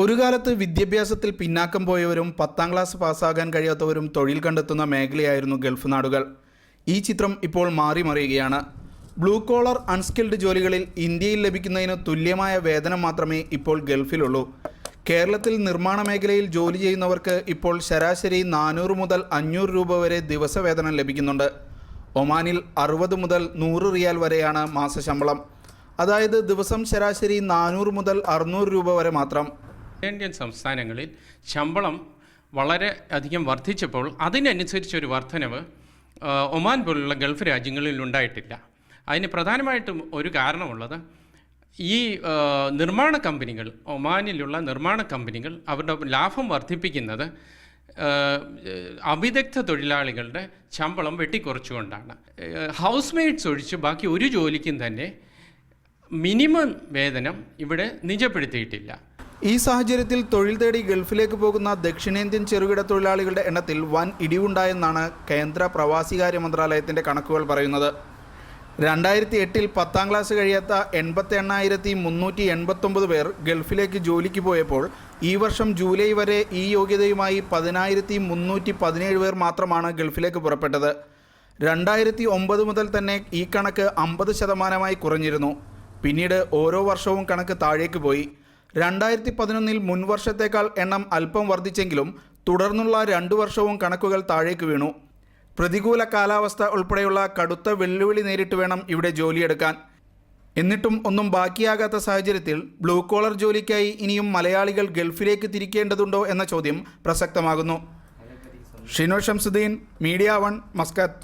ഒരു കാലത്ത് വിദ്യാഭ്യാസത്തിൽ പിന്നാക്കം പോയവരും 10ാം ക്ലാസ് പാസ്സാകാൻ കഴിയാത്തവരും തൊഴിൽ കണ്ടെത്തുന്ന മേഖലയായിരുന്നു ഗൾഫ് നാടുകൾ. ഈ ചിത്രം ഇപ്പോൾ മാറിമറിയുകയാണ്. ബ്ലൂ കോളർ അൺസ്കിൽഡ് ജോലികളിൽ ഇന്ത്യയിൽ ലഭിക്കുന്നതിന് തുല്യമായ വേതനം മാത്രമേ ഇപ്പോൾ ഗൾഫിലുള്ളൂ. കേരളത്തിൽ നിർമ്മാണ മേഖലയിൽ ജോലി ചെയ്യുന്നവർക്ക് ഇപ്പോൾ ശരാശരി 400 മുതൽ 500 രൂപ വരെ ദിവസവേതനം ലഭിക്കുന്നുണ്ട്. ഒമാനിൽ 60 മുതൽ 100 റിയാൽ വരെയാണ് മാസശമ്പളം. അതായത് ദിവസം ശരാശരി 400 മുതൽ 600 രൂപ വരെ മാത്രം. ഇന്ത്യൻ സംസ്ഥാനങ്ങളിൽ ശമ്പളം വളരെ അധികം വർദ്ധിച്ചപ്പോൾ അതിനനുസരിച്ചൊരു വർധനവ് ഒമാൻ പോലുള്ള ഗൾഫ് രാജ്യങ്ങളിൽ ഉണ്ടായിട്ടില്ല. അതിന് പ്രധാനമായിട്ടും ഒരു കാരണമുള്ളത് ഈ നിർമ്മാണ കമ്പനികൾ, ഒമാനിലുള്ള നിർമ്മാണ കമ്പനികൾ അവരുടെ ലാഭം വർദ്ധിപ്പിക്കുന്നത് അവിദഗ്ധ തൊഴിലാളികളുടെ ശമ്പളം വെട്ടിക്കുറച്ചുകൊണ്ടാണ്. ഹൗസ് മെയ്ഡ്സ് ഒഴിച്ച് ബാക്കി ഒരു ജോലിക്കും തന്നെ മിനിമം വേതനം ഇവിടെ നിജപ്പെടുത്തിയിട്ടില്ല. ഈ സാഹചര്യത്തിൽ തൊഴിൽ തേടി ഗൾഫിലേക്ക് പോകുന്ന ദക്ഷിണേന്ത്യൻ ചെറുകിട തൊഴിലാളികളുടെ എണ്ണത്തിൽ വൻ ഇടിവുണ്ടായെന്നാണ് കേന്ദ്ര പ്രവാസികാര്യ മന്ത്രാലയത്തിൻ്റെ കണക്കുകൾ പറയുന്നത്. 2008 10ാം ക്ലാസ് കഴിയാത്ത 88,389 പേർ ഗൾഫിലേക്ക് ജോലിക്ക് പോയപ്പോൾ ഈ വർഷം ജൂലൈ വരെ ഈ യോഗ്യതയുമായി 10,317 പേർ മാത്രമാണ് ഗൾഫിലേക്ക് പുറപ്പെട്ടത്. 2009 മുതൽ തന്നെ ഈ കണക്ക് 50% കുറഞ്ഞിരുന്നു. പിന്നീട് ഓരോ വർഷവും കണക്ക് താഴേക്ക് പോയി. 2011 മുൻവർഷത്തേക്കാൾ എണ്ണം അല്പം വർദ്ധിച്ചെങ്കിലും തുടർന്നുള്ള 2 വർഷവും കണക്കുകൾ താഴേക്ക് വീണു. പ്രതികൂല കാലാവസ്ഥ ഉൾപ്പെടെയുള്ള കടുത്ത വെല്ലുവിളി നേരിട്ട് വേണം ഇവിടെ ജോലിയെടുക്കാൻ. എന്നിട്ടും ഒന്നും ബാക്കിയാകാത്ത സാഹചര്യത്തിൽ ബ്ലൂ കോളർ ജോലിക്കായി ഇനിയും മലയാളികൾ ഗൾഫിലേക്ക് തിരിക്കേണ്ടതുണ്ടോ എന്ന ചോദ്യം പ്രസക്തമാകുന്നു. Shino Shamsuddin, media 1, Muscat.